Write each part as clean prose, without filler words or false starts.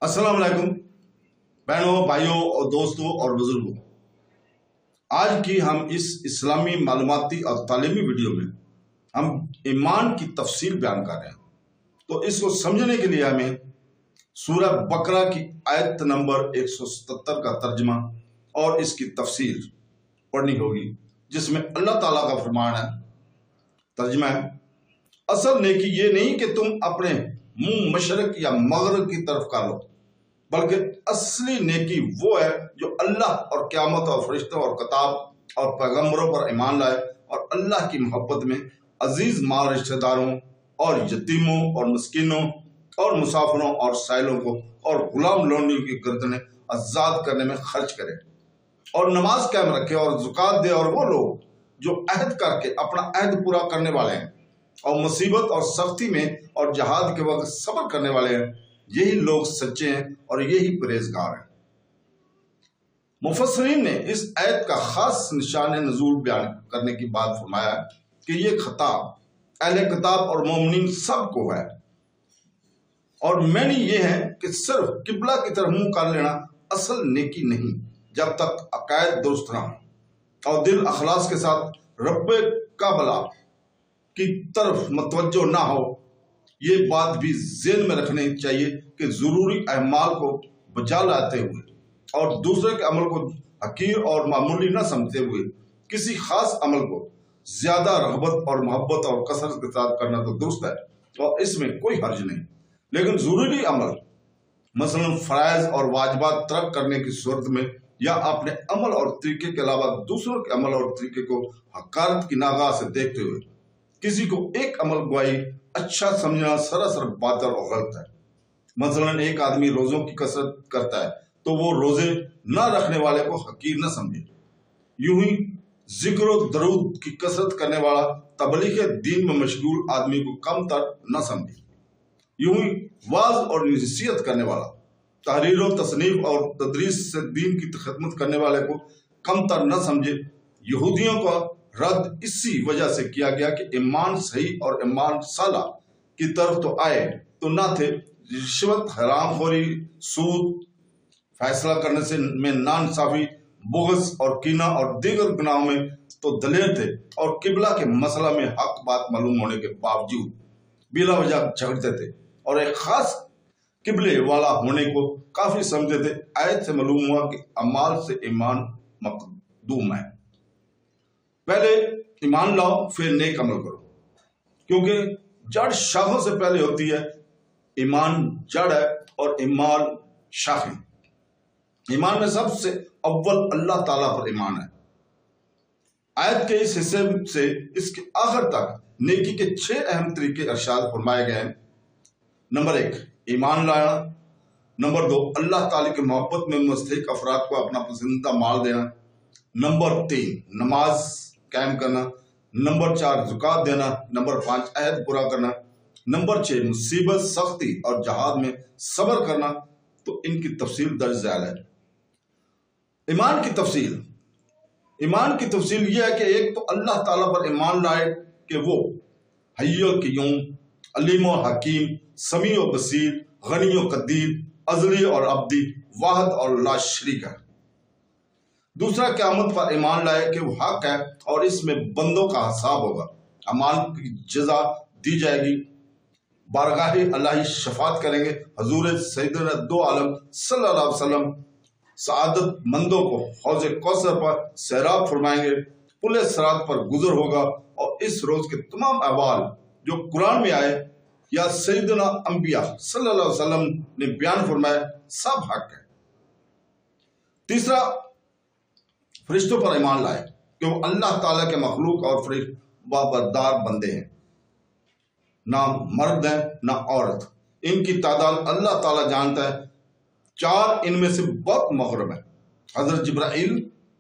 السلام علیکم بہنوں، بھائیوں اور دوستوں اور بزرگوں۔ آج کی ہم اس اسلامی معلوماتی اور تعلیمی ویڈیو میں ہم ایمان کی تفصیل بیان کر رہے ہیں۔ تو اس کو سمجھنے کے لیے ہمیں سورہ بقرہ کی آیت نمبر 177 کا ترجمہ اور اس کی تفصیل پڑھنی ہوگی، جس میں اللہ تعالیٰ کا فرمان ہے۔ ترجمہ ہے: اصل نیکی یہ نہیں کہ تم اپنے منہ مشرق یا مغرب کی طرف کر لو، بلکہ اصلی نیکی وہ ہے جو اللہ اور قیامت اور فرشتوں اور کتاب اور پیغمبروں پر ایمان لائے اور اللہ کی محبت میں عزیز مال رشتہ داروں اور یتیموں اور مسکینوں اور مسافروں اور سائلوں کو اور غلام لونڈیوں کی گردنیں آزاد کرنے میں خرچ کرے اور نماز قائم رکھے اور زکوٰۃ دے، اور وہ لوگ جو عہد کر کے اپنا عہد پورا کرنے والے ہیں اور مصیبت اور سختی میں اور جہاد کے وقت صبر کرنے والے ہیں، یہی لوگ سچے ہیں اور یہی پرہیزگار ہیں۔ مفسرین نے اس آیت کا خاص نشان نزول بیان کرنے کی بات فرمایا کہ یہ خطاب اہل کتاب اور مومنین سب کو ہے، اور معنی یہ ہے کہ صرف قبلہ کی طرف منہ کر لینا اصل نیکی نہیں، جب تک عقائد درست نہ ہو اور دل اخلاص کے ساتھ رب کعبہ کی طرف متوجہ نہ ہو۔ یہ بات بھی ذہن میں رکھنی چاہیے کہ ضروری اعمال کو بجا لاتے ہوئے اور دوسرے کے عمل کو حقیر اور معمولی نہ سمجھتے ہوئے کسی خاص عمل کو زیادہ رغبت اور محبت اور کثرت کے ساتھ کرنا تو درست ہے اور اس میں کوئی حرج نہیں، لیکن ضروری عمل مثلا فرائض اور واجبات ترک کرنے کی صورت میں یا اپنے عمل اور طریقے کے علاوہ دوسروں کے عمل اور طریقے کو حقارت کی نگاہ سے دیکھتے ہوئے کسی کو ایک عمل گوائی اچھا سمجھنا سراسر باطل اور غلط ہے۔ مثلا ایک آدمی روزوں کی کثرت کرتا ہے تو وہ روزے نہ رکھنے والے کو حقیر نہ سمجھے۔ یوں ہی ذکر و درود کی کثرت کرنے والا تبلیغ دین میں مشغول آدمی کو کم تر نہ سمجھے۔ یوں ہی واعظ اور نصیحت کرنے والا تحریر و تصنیف اور تدریس سے دین کی خدمت کرنے والے کو کم تر نہ سمجھے۔ یہودیوں کا رد اسی وجہ سے کیا گیا کہ ایمان صحیح اور ایمان صالح کی طرف تو آئے تو نہ تھے، رشوت، حرام خوری، سود، فیصلہ کرنے سے میں ناانصافی، بغض اور کینہ اور دیگر گناہوں میں تو دلیر تھے، اور قبلہ کے مسئلہ میں حق بات معلوم ہونے کے باوجود بلا وجہ جھگڑتے تھے اور ایک خاص قبلے والا ہونے کو کافی سمجھتے تھے۔ آیت سے معلوم ہوا کہ اعمال سے ایمان مقدوم ہے۔ پہلے ایمان لاؤ پھر نیک عمل کرو، کیونکہ جڑ شاخوں سے پہلے ہوتی ہے۔ ایمان جڑ ہے اور ایمان شاخیں۔ ایمان میں سب سے اول اللہ تعالیٰ پر ایمان ہے۔ آیت کے اس حصے سے اس کے آخر تک نیکی کے 6 اہم طریقے ارشاد فرمائے گئے ہیں۔ نمبر 1 ایمان لانا، نمبر 2 اللہ تعالیٰ کی محبت میں مستحق افراد کو اپنا پسندیدہ مال دینا، نمبر 3 نماز قائم کرنا، نمبر 4 زکوٰۃ دینا، نمبر 5 عہد پورا کرنا، نمبر 6 مصیبت، سختی اور جہاد میں صبر کرنا۔ تو ان کی تفصیل درج ذیل ہے۔ ایمان کی تفصیل یہ ہے کہ ایک تو اللہ تعالیٰ پر ایمان لائے کہ وہ حی القیوم، علیم و حکیم، سمیع و بصیر، غنی و قدیر، ازلی اور ابدی، واحد اور لا شریک ہے۔ دوسرا قیامت پر ایمان لائے کہ وہ حق ہے اور اس میں بندوں کا حساب ہوگا، اعمال کی جزا دی جائے گی، بارگاہ الہی شفاعت کریں گے، حضور سیدنا دو عالم صلی اللہ علیہ وسلم سعادت مندوں کو حوض کوثر پر سیراب فرمائیں گے، پل صراط پر گزر ہوگا، اور اس روز کے تمام احوال جو قرآن میں آئے یا سیدنا انبیاء صلی اللہ علیہ وسلم نے بیان فرمائے سب حق ہے۔ تیسرا فرشتوں پر ایمان لائے کہ وہ اللہ تعالیٰ کے مخلوق اور بردار بندے ہیں، نہ مرد ہیں نہ عورت، ان کی تعداد اللہ تعالیٰ جانتا ہے۔ 4 ان میں سے بہت مغرب ہیں: حضرت جبرائیل،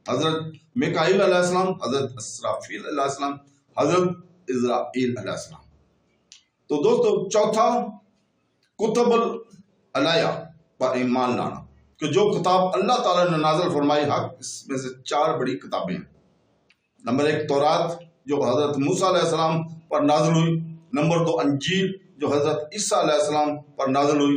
حضرت میکائیل علیہ السلام، حضرت اسرافیل علیہ السلام، حضرت اسرائیل علیہ السلام۔ تو دوستو، چوتھا کتب العلیہ پر ایمان لانا کہ جو کتاب اللہ تعالیٰ نے نازل فرمائی حق، اس میں سے 4 بڑی کتابیں ہیں۔ نمبر 1 تورات جو حضرت موسیٰ علیہ السلام پر نازل ہوئی، نمبر 2 انجیل جو حضرت عیسیٰ علیہ السلام پر نازل ہوئی،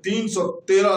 313